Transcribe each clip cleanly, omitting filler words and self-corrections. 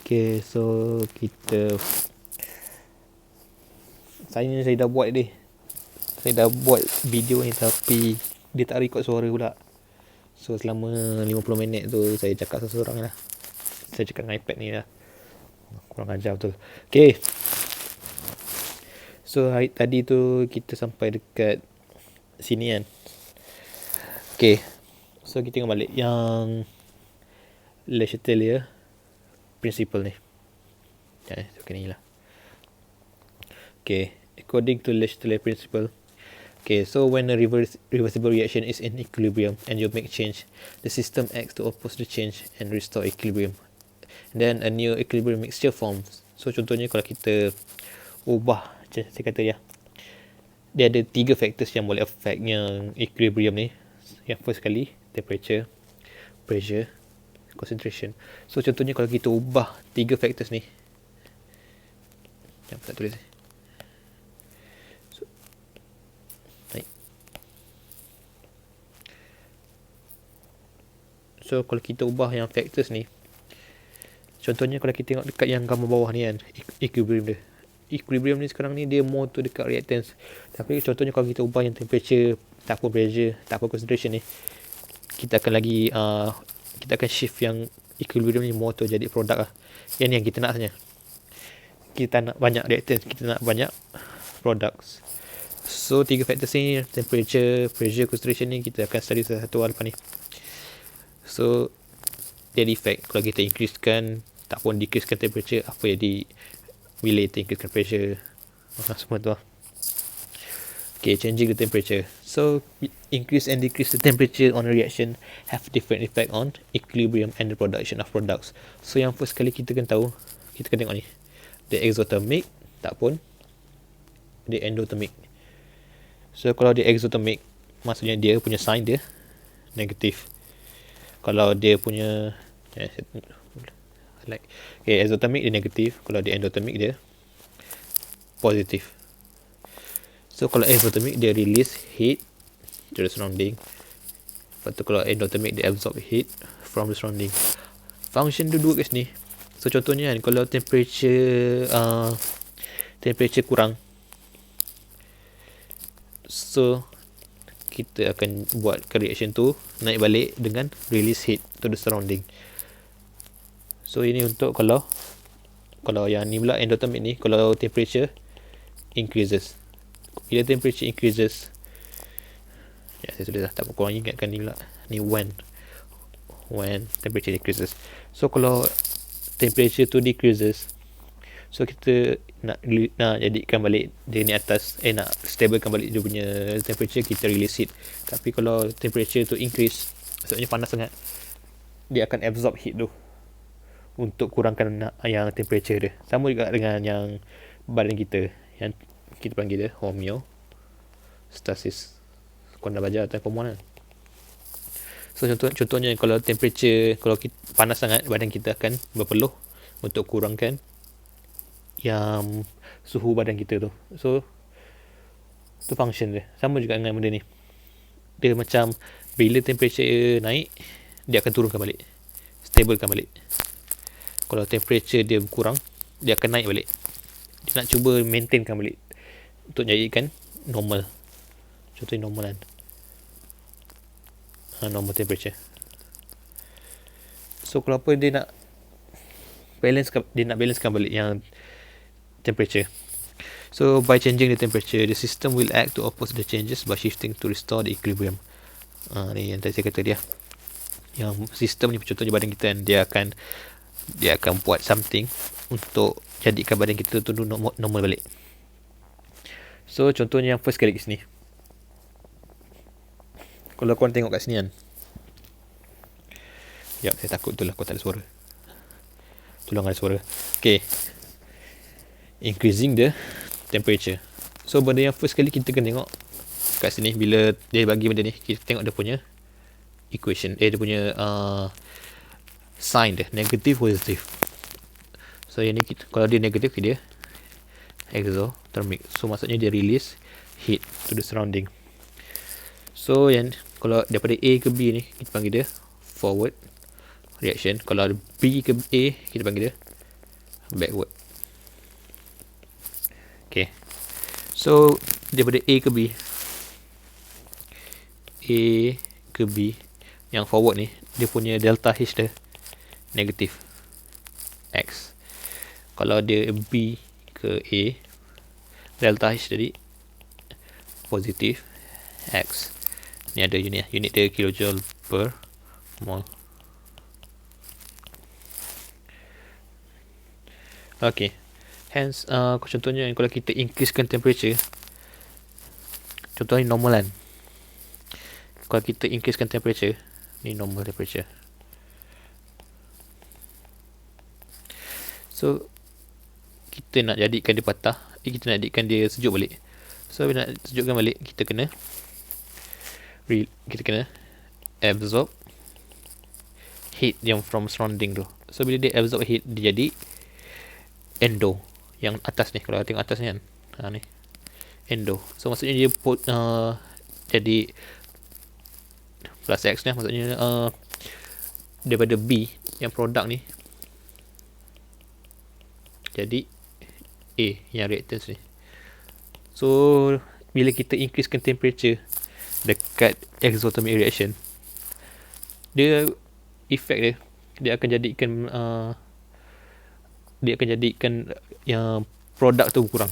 Okay, so kita saya dah buat ni. Saya dah buat video ni tapi dia tak record suara pula. So selama 50 minit tu saya cakap seorang lah. Saya cakap dengan iPad ni lah. Kurang ajar betul. Okay. So hari tadi tu kita sampai dekat sini kan. Okay. So kita tengok balik yang Le Chatelier principle ni. Ya, okay ni lah. Okay. According to Le Chatelier principle. Okay, so when a reversible reaction is in equilibrium and you make change, the system acts to oppose the change and restore equilibrium. Then a new equilibrium mixture forms. So contohnya kalau kita ubah, macam saya kata ya, dia ada 3 factors yang boleh affect yang equilibrium ni. Yang first sekali, temperature, pressure, concentration. So contohnya kalau kita ubah 3 factors ni, yang tak tulis ni. So kalau kita ubah yang factors ni, contohnya kalau kita tengok dekat yang gambar bawah ni kan, equilibrium dia. Equilibrium ni sekarang ni dia more tu dekat reactance. Tapi contohnya kalau kita ubah yang temperature, tak apa pressure, tak apa concentration ni, kita akan lagi kita akan shift yang equilibrium ni more tu jadi produk lah. Yang ni yang kita nak sebenarnya. Kita nak banyak reactance, kita nak banyak products. So 3 factors ni, temperature, pressure, concentration ni kita akan study satu lepas ni. So dia effect kalau kita increasekan tak pun decreasekan temperature, apa jadi bila kita increasekan pressure, semua tu lah. Okay, changing the temperature. So increase and decrease the temperature on a reaction have different effect on equilibrium and the production of products. So yang first kali kita kena tahu, kita kena tengok ni, the exothermic tak pun the endothermic. So kalau dia exothermic, maksudnya dia punya sign dia negatif. Kalau dia punya exothermic dia negatif, kalau dia endothermic dia positif. So kalau exothermic dia release heat to the surrounding. Lepas tu kalau endothermic dia absorb heat from the surrounding. Function dia dua kat sini. So contohnya kan, kalau temperature kurang, so kita akan buat reaction tu naik balik dengan release heat to the surrounding. So ini untuk kalau yang ni pula endothermic ni, kalau temperature increases. Bila temperature increases, ya saya sudah tak korang ingatkan ni pula. Ni when temperature decreases. So kalau temperature tu decreases, so kita nak jadikan balik dia ni atas, nak stablekan balik dia punya temperature, kita release heat. Tapi kalau temperature tu increase, maksudnya panas sangat, dia akan absorb heat tu untuk kurangkan yang temperature dia. Sama juga dengan yang badan kita, yang kita panggil dia homeostasis. Kau dah belajar time form 1 kan? So contohnya kalau temperature, kalau kita panas sangat, badan kita akan berpeluh untuk kurangkan yang suhu badan kita tu. So tu function dia. Sama juga dengan benda ni. Dia macam bila temperature naik, dia akan turunkan balik, stablekan balik. Kalau temperature dia kurang, dia akan naik balik. Dia nak cuba maintainkan balik untuk jadikan normal. Contohnya normal kan, normal temperature. So kalau apa dia nak balancekan balik yang temperature. So by changing the temperature, the system will act to oppose the changes by shifting to restore the equilibrium. Ni yang tadi saya kata dia. Yang sistem ni contohnya badan kita kan, dia akan buat something untuk jadikan badan kita tu normal balik. So contohnya yang first kali kat sini. Kalau korang tengok kat sini kan. Ya, saya takut tu lah kau tak ada suara. Tolong ada suara. Okay. Increasing the temperature. So benda yang first kali kita kena tengok kat sini, bila dia bagi benda ni, kita tengok dia punya equation, dia punya sign dia, negative, positive. So yang ni kalau dia negative, dia exothermic. So maksudnya dia release heat to the surrounding. So yang kalau daripada A ke B ni, kita panggil dia forward reaction. Kalau B ke A, kita panggil dia backward. Okay. So daripada A ke B, A ke B, yang forward ni dia punya delta H dia negatif X. Kalau dia B ke A, delta H tadi positif X. Ni ada unit dia kilojoule per mol. Okay. Hence contohnya kalau kita increasekan temperature, contohnya normal kan, kalau kita increasekan temperature, ni normal temperature, so kita nak jadikan dia patah, kita nak jadikan dia sejuk balik. So bila nak sejukkan balik, kita kena absorb heat yang from surrounding tu. So bila dia absorb heat, dia jadi endo. Yang atas ni, kalau tengok atas ni kan, ni endo. So maksudnya dia jadi plus X ni, maksudnya daripada B yang produk ni jadi A yang reactance ni. So bila kita increasekan temperature dekat exothermic reaction, dia effect dia akan jadikan yang produk tu kurang,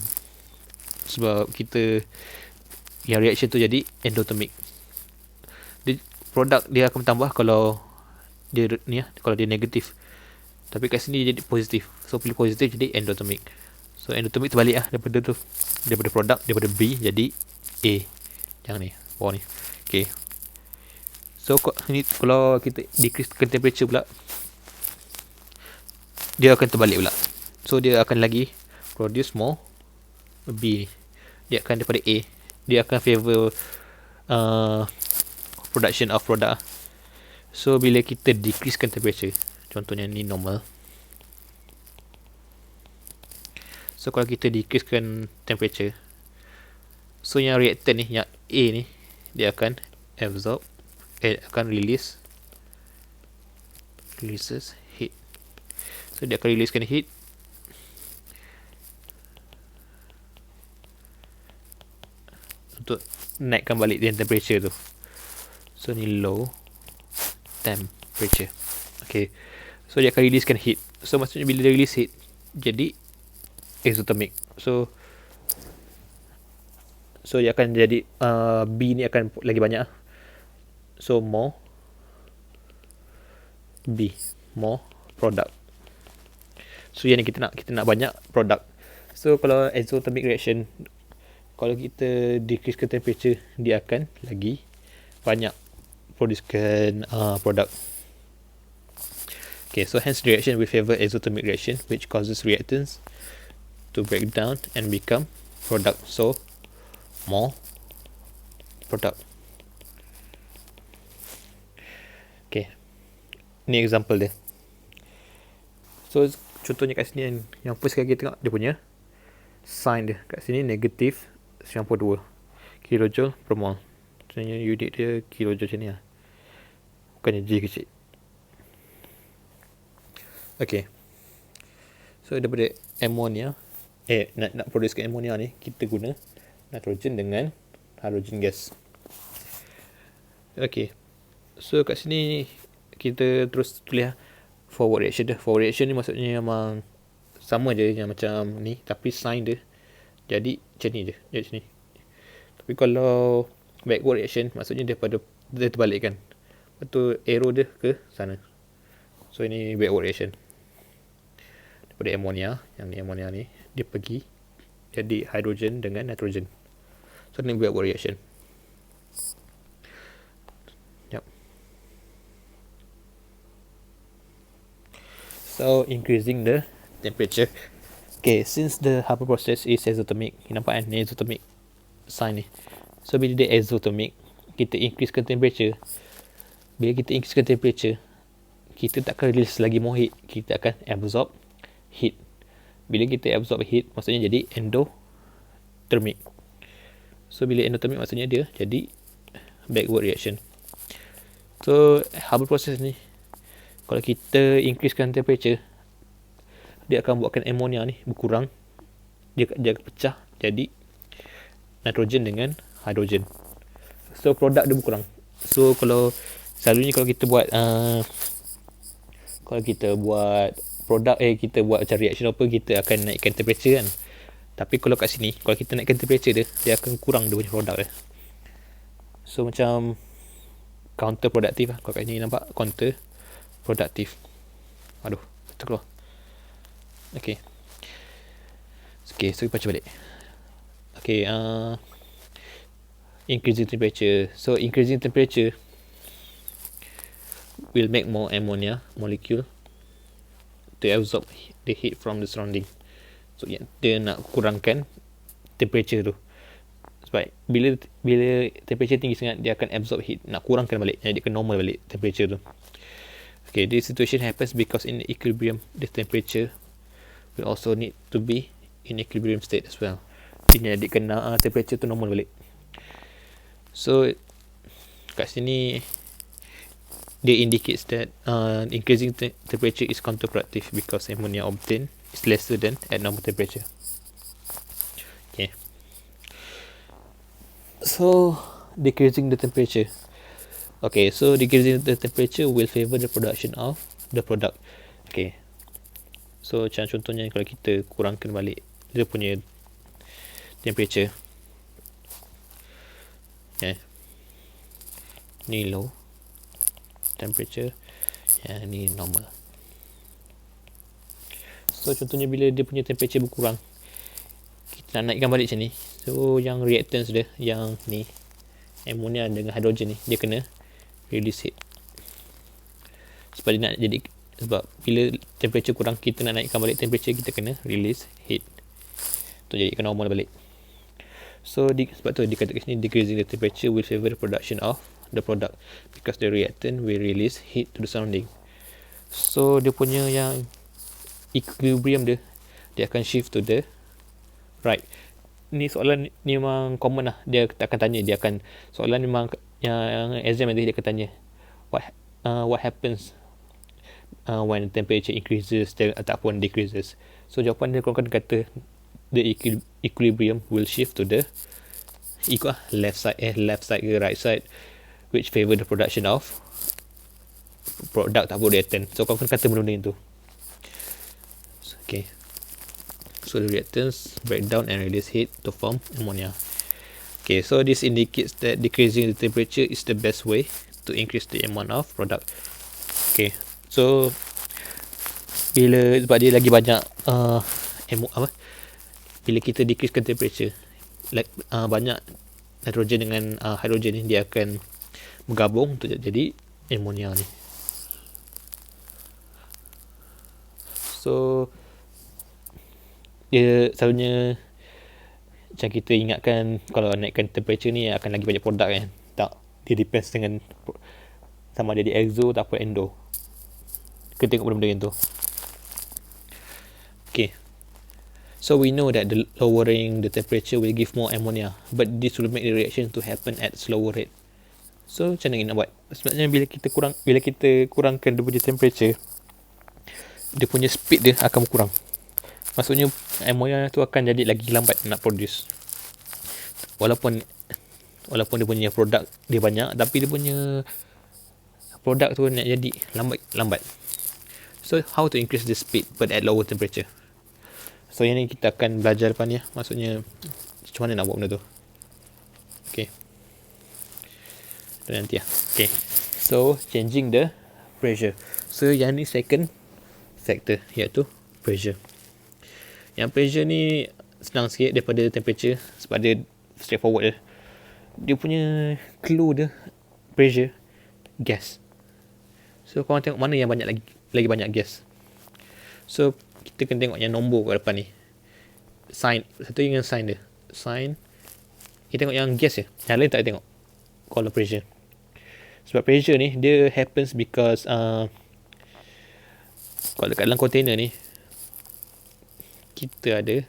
sebab kita yang reaction tu jadi endothermic. Produk dia akan bertambah kalau dia ni kalau dia negatif, tapi kat sini dia jadi positif. So bila positif jadi endothermic. So endothermic terbalik daripada produk, daripada B jadi A, yang ni bawah ni. Okay, so ni kalau kita decreasekan temperature pula, dia akan terbalik pula. So dia akan lagi produce more B. Dia akan daripada A, dia akan favor production of product. So bila kita decreasekan temperature, contohnya ni normal. So kalau kita decreasekan temperature, so yang reactant ni, yang A ni, dia akan absorb, akan releases heat. So dia akan releasekan heat untuk naikkan balik dia temperature tu. So ni low temperature. Okay, so dia akan releasekan heat. So maksudnya bila dia release heat, jadi exothermic. So dia akan jadi B ni akan lagi banyak. So more B, more product. So yang ni kita nak banyak product. So kalau exothermic reaction, kalau kita decreasekan temperature, dia akan lagi banyak producekan product. Okay, so hence reaction will favor exothermic reaction, which causes reactants to break down and become product. So more product. Okay, ni example dia. So contohnya kat sini yang first kali kita tengok dia punya sign dia. Kat sini negatif 92 kilojoule per mol. Maksudnya unit dia kilojoule macam ni lah, bukannya J kecil. Okay, so daripada ammonia, nak producekan ammonia ni, kita guna nitrogen dengan hydrogen gas. Okay, so kat sini kita terus tulis forward reaction dia. Forward reaction ni maksudnya memang sama je yang macam ni, tapi sign dia jadi macam ni je, dia macam ni. Tapi kalau backward reaction, maksudnya dia terbalikkan, lepas arrow dia ke sana. So ini backward reaction daripada ammonia, yang ni ammonia ni dia pergi jadi hydrogen dengan nitrogen. So ini backward reaction. Yep. So increasing the temperature. Okay, since the Haber process is exothermic, nampak kan ni exothermic sign ni. So bila dia exothermic, kita increasekan temperature. Bila kita increasekan temperature, kita tak akan release lagi more heat, kita akan absorb heat. Bila kita absorb heat, maksudnya jadi endothermic. So bila endothermic, maksudnya dia jadi backward reaction. So Haber process ni, kalau kita increasekan temperature, dia akan buatkan ammonia ni berkurang. Dia akan pecah jadi nitrogen dengan hidrogen. So produk dia berkurang. So selalunya kalau kita buat produk kita buat macam reaction apa, kita akan naikkan temperature kan. Tapi kalau kat sini, kalau kita naikkan temperature dia akan kurang dia punya produk dia. So macam counterproductive lah. Kalau kat sini nampak counterproductive. Aduh, terkeluar. Okay, so kita baca balik. Okay, increasing temperature. So increasing temperature will make more ammonia molecule to absorb the heat from the surrounding. So dia nak kurangkan temperature tu. Sebab bila temperature tinggi sangat, dia akan absorb heat, nak kurangkan balik, jadi dia akan normal balik temperature tu. Okay, this situation happens because in equilibrium the temperature will also need to be in equilibrium state as well. Dia jadikan temperature tu normal balik. So kat sini dia indicates that increasing temperature is counterproductive because ammonia obtained is lesser than at normal temperature. Okay. So decreasing the temperature. Okay, so decreasing the temperature will favor the production of the product. Okay. So macam contohnya kalau kita kurangkan balik dia punya temperature. Okay. Ni low temperature, yang ni normal. So contohnya bila dia punya temperature berkurang, kita nak naikkan balik macam ni. So yang reactants dia, yang ni ammonia dengan hidrogen ni, dia kena release heat. Sebab bila temperature kurang, kita nak naikkan balik temperature, kita kena release heat untuk jadikan normal balik. So sebab tu dikatakan sini decreasing the temperature will favor the production of the product because the reactant will release heat to the surrounding. So dia punya yang equilibrium dia akan shift to the right. Ni soalan ni memang common lah, dia akan tanya, soalan memang yang exam nanti dia akan tanya what happens when temperature increases ataupun decreases. So jawapan dia korang kata the equilibrium will shift to the left side ke right side, which favor the production of product ataupun reactant. So kau kena kata benda-benda tu. Okay. So the reactants break down and release heat to form ammonia. Okay, so this indicates that decreasing the temperature is the best way to increase the amount of product. Okay, so sebab dia lagi banyak bila kita decreasekan temperature, banyak nitrogen dengan hidrogen ni, dia akan bergabung untuk jadi ammonia ni. So dia selalunya macam kita ingatkan kalau naikkan temperature ni akan lagi banyak produk kan. Tak, dia depends dengan sama ada di exo ataupun endo. Kita tengok benda-benda yang tu. Okay, so we know that the lowering the temperature will give more ammonia, but this will make the reaction to happen at slower rate. So macam mana nak buat? Sebenarnya bila kita kurangkan dia punya temperature, dia punya speed dia akan berkurang. Maksudnya ammonia tu akan jadi lagi lambat nak produce. Walaupun dia punya produk dia banyak, tapi dia punya produk tu nak jadi lambat. So how to increase the speed but at lower temperature? So yang ni kita akan belajar depan ni. Maksudnya macam mana nak buat benda tu. Okay, tu nanti lah. Okay, so changing the pressure. So yang ni second factor, iaitu pressure. Yang pressure ni senang sikit daripada temperature sebab dia straightforward dia. Dia punya clue dia pressure, gas. So korang tengok mana yang lagi banyak gas. So kita kena tengok yang nombor kat depan ni, sign, satu dengan sign dia. Sign, kita tengok yang gas je, yang lain tak tengok kalau pressure. Sebab pressure ni dia happens because kalau dekat dalam container ni kita ada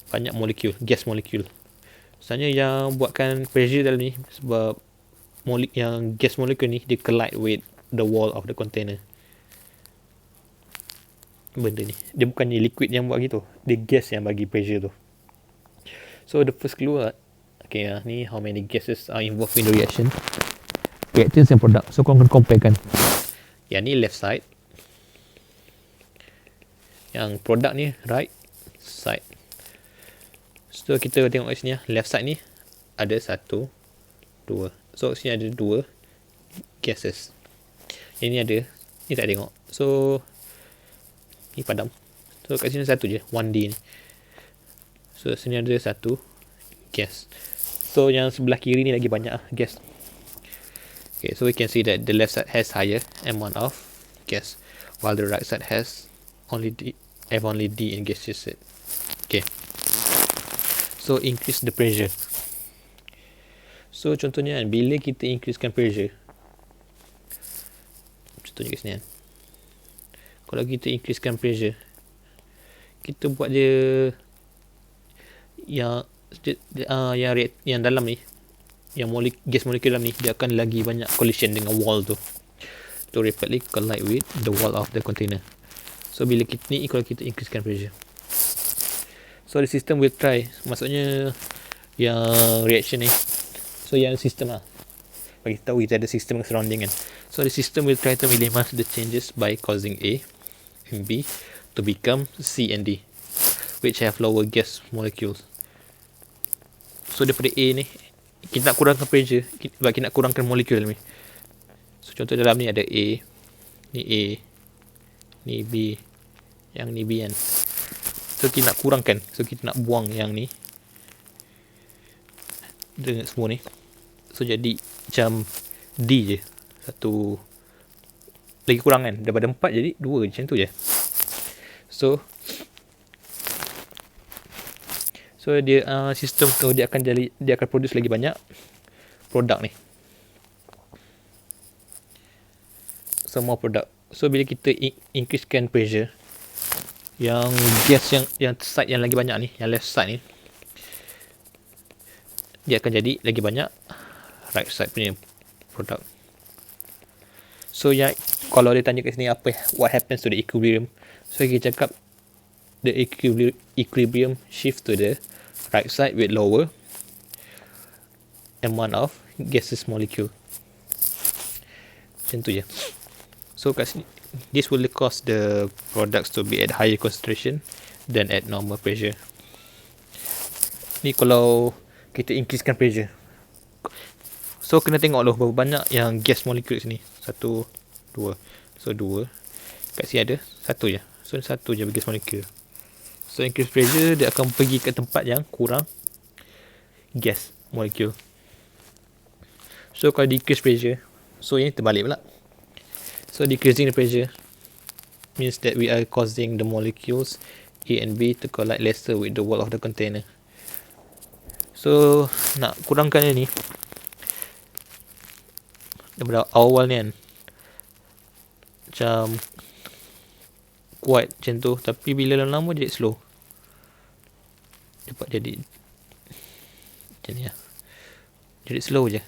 banyak molekul, gas molekul. Sebenarnya yang buatkan pressure dalam ni sebab yang gas molekul ni dia collide with the wall of the container. benda ni. Dia bukannya liquid yang buat gitu, dia gas yang bagi pressure tu. So the first keluar, okay, ni how many gases are involved in the reaction, reactants and product. So korang kena compare kan, yang ni left side, yang product ni right side. So kita tengok kat sini, left side ni ada 1, 2. So sini ada 2 gases. Yang ni ada, ni tak tengok. So ni padam. So kat sini satu je, 1D ni. So sini ada 1 gas. So yang sebelah kiri ni lagi banyak gas. Okay, so we can see that the left side has higher amount of gas, while the right side has only D in gaseous state. Okay. So increase the pressure. So contohnya kan, bila kita increasekan pressure, contohnya kat sini kan, kalau kita increasekan pressure, kita buat dia yang dalam ni, yang gas molekul dalam ni, dia akan lagi banyak collision dengan wall tu, to rapidly collide with the wall of the container. So bila kita ni, kalau kita increasekan pressure, so the system will try, maksudnya yang reaction ni, so yang system lah bagi tahu kita ada system surrounding kan. So the system will try to minimize the changes by causing A and B to become C and D, which have lower gas molecules. So daripada A ni, kita nak kurangkan pressure, sebab kita nak kurangkan molekul ni. So contoh dalam ni ada A, ni B, yang ni B kan. So kita nak kurangkan, so kita nak buang yang ni dengan semua ni. So jadi macam D je, satu lagi kurang kan, daripada 4 jadi 2 macam tu je. So dia sistem tu dia akan produce lagi banyak produk ni, semua produk. So bila kita increasekan pressure, yang gas yang side yang lagi banyak ni, yang left side ni, dia akan jadi lagi banyak right side punya produk. So yang kalau dia tanya kat sini what happens to the equilibrium, so kita cakap the equilibrium shift to the right side with lower amount of gaseous molecule. Macam tu je. So kat sini, this will cause the products to be at higher concentration than at normal pressure. Ni kalau kita increasekan pressure, so kena tengok loh berapa banyak yang gas molecule sini. 1, 2. So 2. Kat sini ada 1 je. So 1 je gas molecule. So increase pressure, dia akan pergi ke tempat yang kurang gas molecule. So kalau decrease pressure, so ini terbalik pula. So decreasing the pressure means that we are causing the molecules A and B to collide lesser with the wall of the container. So nak kurangkan ni daripada awal ni kan, macam kuat macam tu, tapi bila lama-lama jadi slow, dapat jadi macam ni lah, jadi slow je.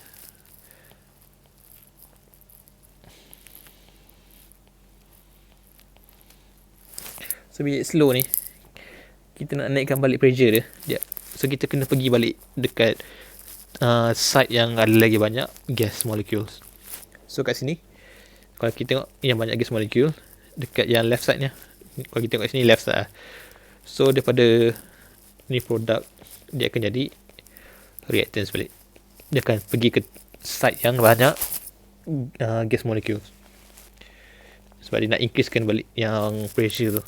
So bila slow ni, kita nak naikkan balik pressure dia, so kita kena pergi balik dekat side yang ada lagi banyak gas molecules. So kat sini, kalau kita tengok yang banyak gas molecule dekat yang left side ni, kalau kita tengok kat sini left side lah. So daripada ni produk, dia akan jadi reactants balik. Dia akan pergi ke side yang banyak gas molecule, sebab dia nak increasekan balik yang pressure tu,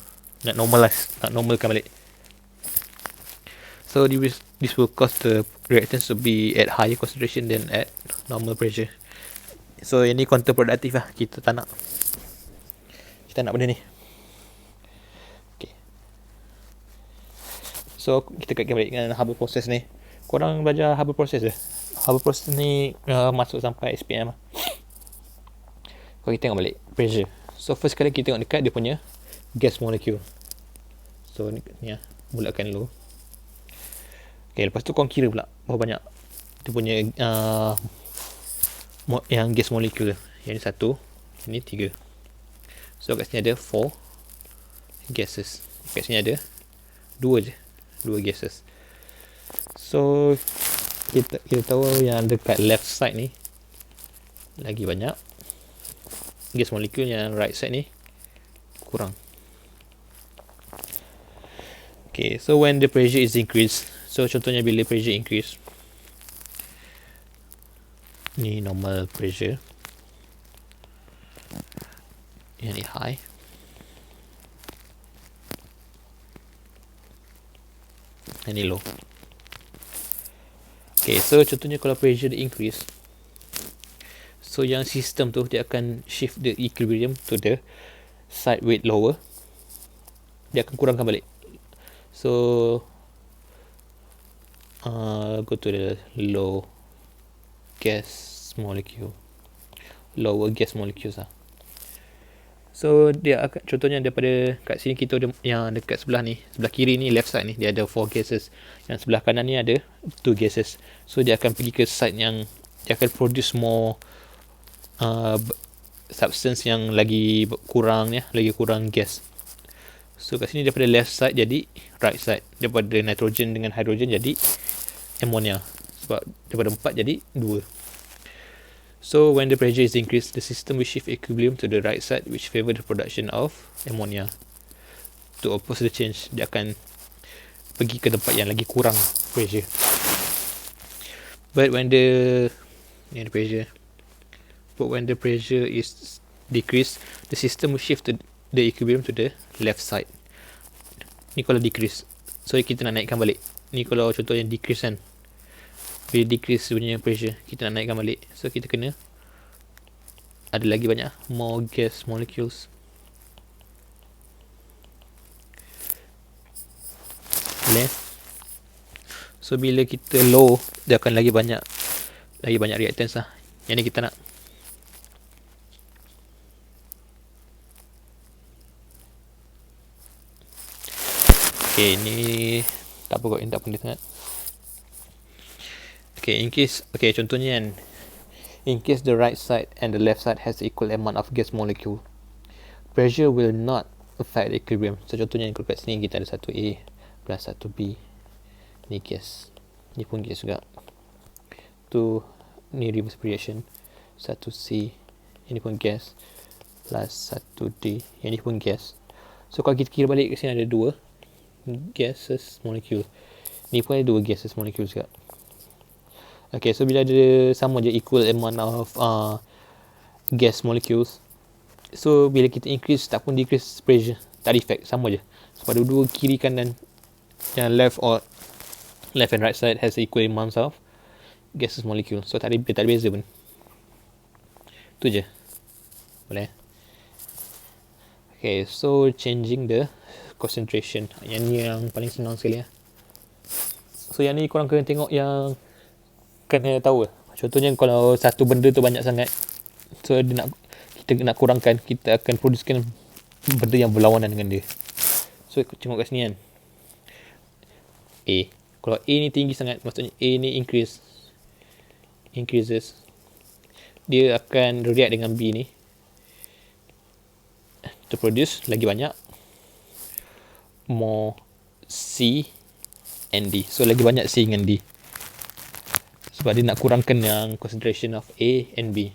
nak normalkan balik. So this will cause the reactants to be at higher concentration than at normal pressure. So yang ni counterproductive lah, kita tak nak benda ni. Okay. So kita kaitkan balik dengan Haber process ni. Korang belajar Haber process je. Haber process ni masuk sampai SPM lah. Kalau kita tengok balik pressure, so first kali kita tengok dekat dia punya gas molecule. So ni lah, mulakan dulu. Okay, lepas tu korang kira pula berapa banyak dia punya yang gas molecule. Yang ni 1, yang ni 3. So kat sini ada 4 gases. Kat sini ada 2 je, 2 gases. So kita tahu yang dekat left side ni lagi banyak gas molekul, yang right side ni kurang. Okay, so when the pressure is increased, so contohnya bila pressure increase, ni normal pressure, yang ni high, yang ni low. Okay, so contohnya kalau pressure increase, so yang sistem tu dia akan shift the equilibrium to the side with lower. Dia akan kurangkan balik. So go to the low gas molecule, lower gas molecules lah. So dia akan, contohnya daripada kat sini kita ada yang dekat sebelah ni, sebelah kiri ni, left side ni dia ada 4 gases, yang sebelah kanan ni ada 2 gases. So dia akan pergi ke side yang dia akan produce more substance yang lagi kurang ya, lagi kurang gas. So kat sini daripada left side jadi right side, daripada nitrogen dengan hydrogen jadi ammonia, sebab daripada 4 jadi 2. So when the pressure is increased, the system will shift equilibrium to the right side, which favor the production of ammonia. To oppose the change, dia akan pergi ke tempat yang lagi kurang pressure. But when the pressure is decreased, the system will shift the equilibrium to the left side. Ni kalau decrease, so kita nak naikkan balik. Ni kalau contohnya decrease kan, bila decrease punya pressure, kita nak naikkan balik, so kita kena ada lagi banyak more gas molecules. Boleh? So bila kita low, dia akan lagi banyak reactants lah. Yang ni kita nak. Okay, ni tak apa kot, ini tak penting sangat. Okay, contohnya kan, in case the right side and the left side has equal amount of gas molecule, pressure will not affect the equilibrium. So contohnya kalau kat sini kita ada 1A plus 1B, ni gas, ni pun gas juga. Tu ni reverse reaction, 1C, ini pun gas, plus 1D, yang ni pun gas. So kalau kita kira balik, kat sini ada 2 gases molecule, ni pun ada 2 gases molecule juga. Okay, so bila ada sama je equal amount of gas molecules, so bila kita increase tak pun decrease pressure, tak ada effect, sama je. Sebab dua-dua kiri kanan, yang left and right side has equal amounts of gases molecule, so tak ada beza pun. Tu je. Boleh? Okay, so changing the concentration, yang ni yang paling senang sekali ya. So yang ni korang kena tengok, yang kena tahu. Contohnya kalau satu benda tu banyak sangat, so kita nak kurangkan, kita akan producekan benda yang berlawanan dengan dia. So tengok kat sini kan, A, kalau A ni tinggi sangat, maksudnya A ni increases, dia akan react dengan B ni to produce lagi banyak more C and D. So lagi banyak C dengan D, sebab dia nak kurangkan yang concentration of A and B.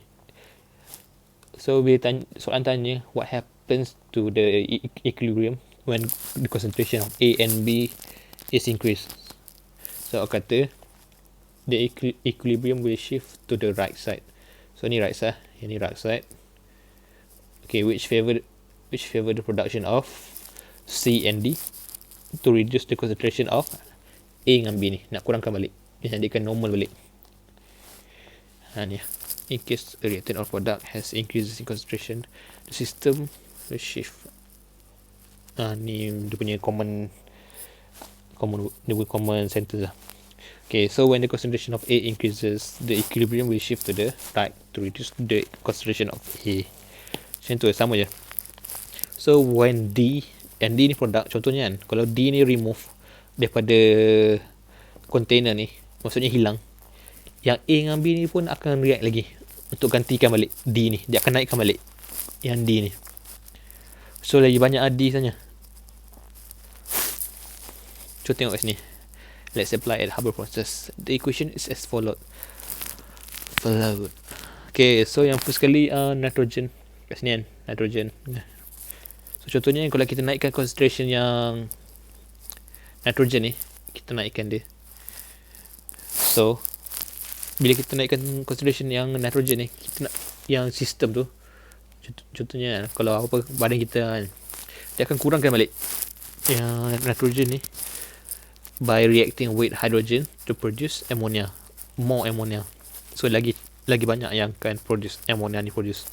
So bila soalan tanya what happens to the equilibrium when the concentration of A and B is increased, so kata the equilibrium will shift to the right side. So ni right side, yang ni right side. Okay, which favor the production of C and D to reduce the concentration of A dengan B ni, nak kurangkan balik, dia jadikan normal balik. Ni in case a reactant or product has increases in concentration, the system will shift. Ni dia punya common sentence lah. Okay, so when the concentration of A increases, the equilibrium will shift to the right to reduce the concentration of A. Macam tu, sama je. So when D ni product, contohnya kan, kalau D ni remove daripada container ni, maksudnya hilang, yang A dengan B ni pun akan react lagi untuk gantikan balik D ni, dia akan naikkan balik yang D ni. So lagi banyak D saja. Cuba tengok kat sini. Let's apply at Haber process. The equation is as followed. Okay, so yang first sekali nitrogen kat sini kan, nitrogen. So contohnya kalau kita naikkan concentration yang nitrogen ni, kita naikkan dia. So bila kita naikkan concentration yang nitrogen ni, kita nak yang sistem tu, contohnya kalau apa badan kita kan, dia akan kurangkan balik yang nitrogen ni by reacting with hydrogen to produce ammonia, more ammonia. So lagi banyak yang akan produce ammonia ni produce.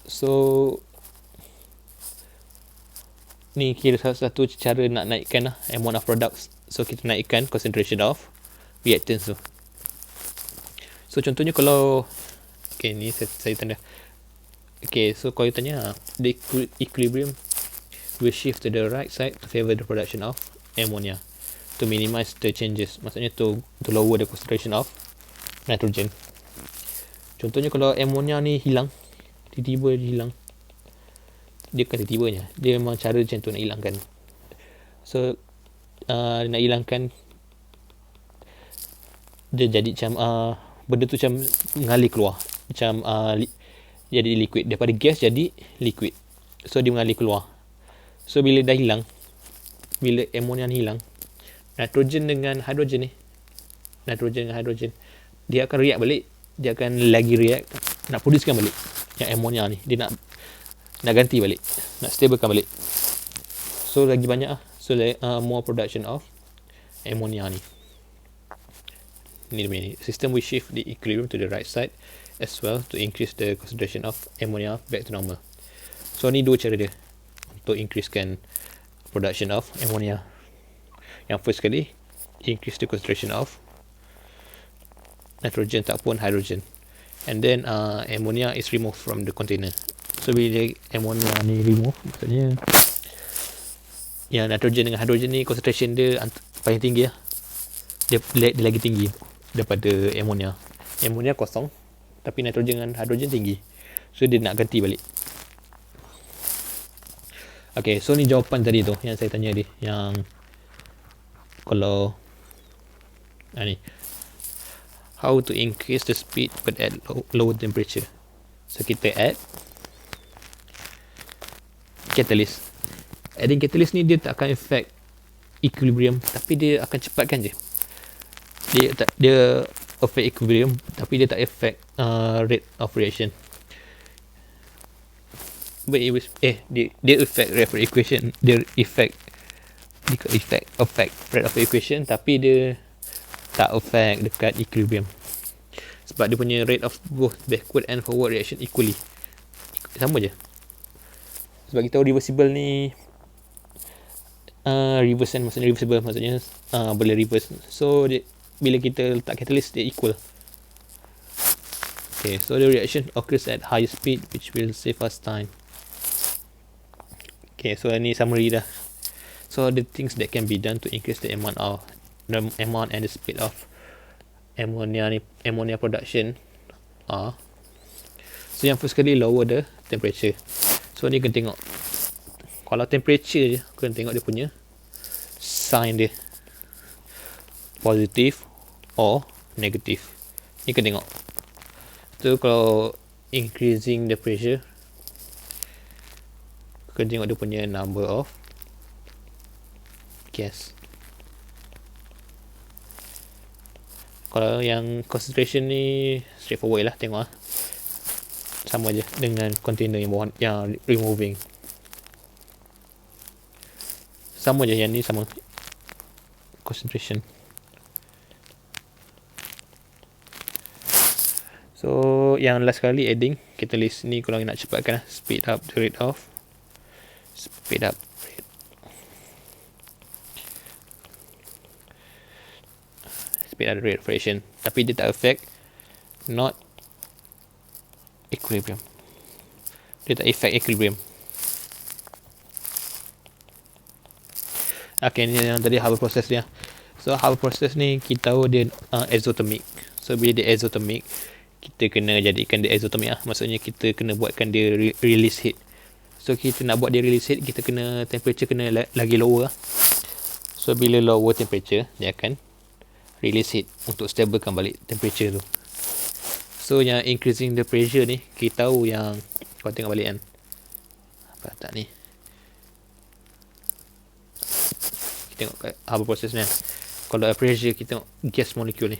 So ni kira salah satu cara nak naikkan ammonia products. So kita naikkan concentration of reactants tu. So contohnya kalau okay, ni saya tanda. Okay, so kalau tanya the equilibrium will shift to the right side to favor the production of ammonia to minimize the changes. Maksudnya to lower the concentration of nitrogen. Contohnya kalau ammonia ni hilang, tiba-tiba hilang, dia bukan tiba-tibanya, dia memang cara macam tu nak hilangkan. So nak hilangkan, dia jadi macam benda tu macam mengalir keluar, macam jadi liquid, daripada gas jadi liquid. So dia mengalir keluar. So bila dah hilang, bila ammonia ni hilang, nitrogen dengan hydrogen ni, dia akan react balik, dia akan lagi react, nak producekan balik yang ammonia ni, dia nak ganti balik, nak stablekan balik. So lagi banyak so more production of ammonia ni. Ni dia punya system we shift the equilibrium to the right side as well to increase the concentration of ammonia back to normal. So ni dua cara dia untuk increasekan production of ammonia. Yang first kali, increase the concentration of nitrogen ataupun hydrogen, and then ammonia is removed from the container. So bila ammonia ni remove, maksudnya yang nitrogen dengan hydrogen ni concentration dia paling tinggi lah. Dia lagi tinggi daripada ammonia. Ammonia kosong, tapi nitrogen dengan hydrogen tinggi. So dia nak ganti balik. Okay, so ni jawapan tadi tu yang saya tanya dia, yang kalau ni, how to increase the speed but at lower temperature. So kita add catalyst. Adding catalyst ni dia tak akan affect equilibrium, tapi dia akan cepatkan je. Dia affect equilibrium, tapi dia tak affect rate of reaction. But it was dia affect rate of equation, dia affect rate of equation, tapi dia tak affect dekat equilibrium. Sebab dia punya rate of both backward and forward reaction equally, sama je. Sebab kita tahu reversible ni reversible maksudnya boleh reverse. So dia, bila kita letak catalyst, dia equal. Okay, so the reaction occurs at higher speed which will save us time. Okay, so ini summary dah. So the things that can be done to increase the amount and the speed of ammonia production are, so yang first kali, lower the temperature. So ni kena tengok, kalau temperature je, kena tengok dia punya sign dia, positive or negative. Ni kena tengok. So kalau increasing the pressure, kena tengok dia punya number of gas. Kalau yang concentration ni straightforward lah, tengok lah, sama je dengan container yang bawah, yang removing. Sama je, yang ni sama concentration. So yang last kali, adding catalyst ni, kalau nak cepatkan speed up the rate of reaction, tapi dia tak affect not equilibrium. Dia tak affect equilibrium. Okay, ni yang tadi Haber process dia. So Haber process ni kita tahu dia exothermic. So bila dia exothermic, kita kena jadikan dia exothermic lah. Maksudnya kita kena buatkan dia release heat. So kita nak buat dia release heat, kita kena temperature kena lagi lower. So bila lower temperature, dia akan release heat untuk stablekan balik temperature tu. So yang increasing the pressure ni, kita tahu yang kau tengok balik kan. Apa tak ni? Kita tengok kat Haber process ni kan. Kalau pressure kita tengok gas molecule ni.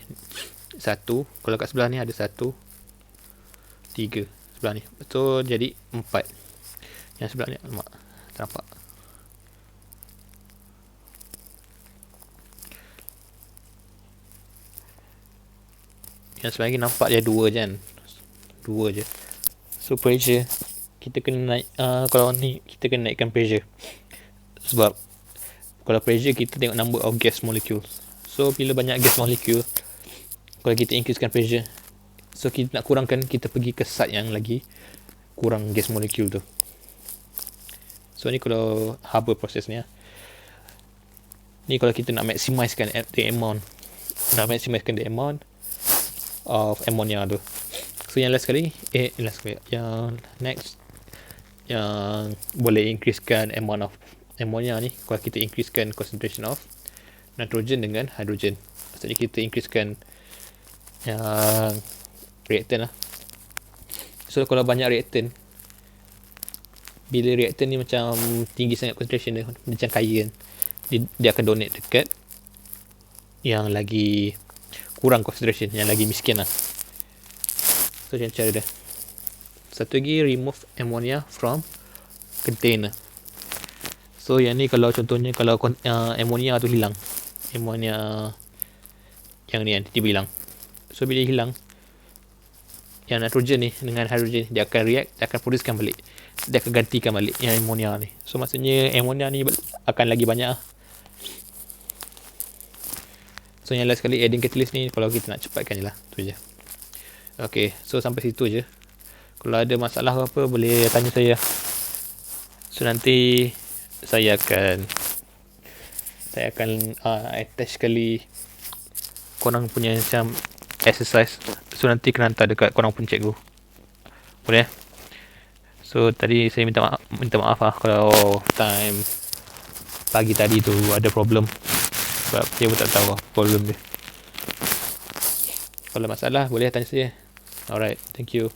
1, kalau kat sebelah ni ada 1, 3 sebelah ni. So jadi 4. Yang sebelah ni mak tak nampak. Yang sebelah ni nampak dia 2 je kan. 2 je. So pressure kita kena naik, kalau ni kita kena naikkan pressure. Sebab kalau pressure kita tengok number of gas molecules. So bila banyak gas molecule, kalau kita increasekan pressure, so kita nak kurangkan, kita pergi ke side yang lagi kurang gas molecule tu. So ni kalau Haber process ni lah. Ni kalau kita nak maximizekan the amount, nak maximizekan the amount of ammonia tu. So yang last sekali, yang next, yang boleh increasekan amount of ammonia ni, kalau kita increasekan concentration of nitrogen dengan hydrogen. Maksudnya kita increasekan yang reactant lah. So kalau banyak reactant, bila reactant ni macam tinggi sangat concentration dia, macam kaya kan, dia akan donate dekat yang lagi kurang concentration, yang lagi miskin lah. So macam cara dia. Satu lagi, remove ammonia from container. So yang ni kalau contohnya, kalau ammonia tu hilang, ammonia yang ni kan tiba hilang. So bila hilang, yang nitrogen ni dengan hydrogen, dia akan react, dia akan producekan balik, dia akan gantikan balik yang ammonia ni. So maksudnya ammonia ni akan lagi banyak lah. So yang last sekali, adding catalyst ni kalau kita nak cepatkan je lah, tu je. Okay, so sampai situ je. Kalau ada masalah apa boleh tanya saya. So nanti saya akan attach sekali korang punya macam exercise. So nanti kena hantar dekat korang pun cikgu. Boleh? So tadi saya minta maaf lah kalau time pagi tadi tu ada problem. Sebab saya pun tak tahu lah problem dia. Kalau masalah boleh tanya saya. Alright, thank you.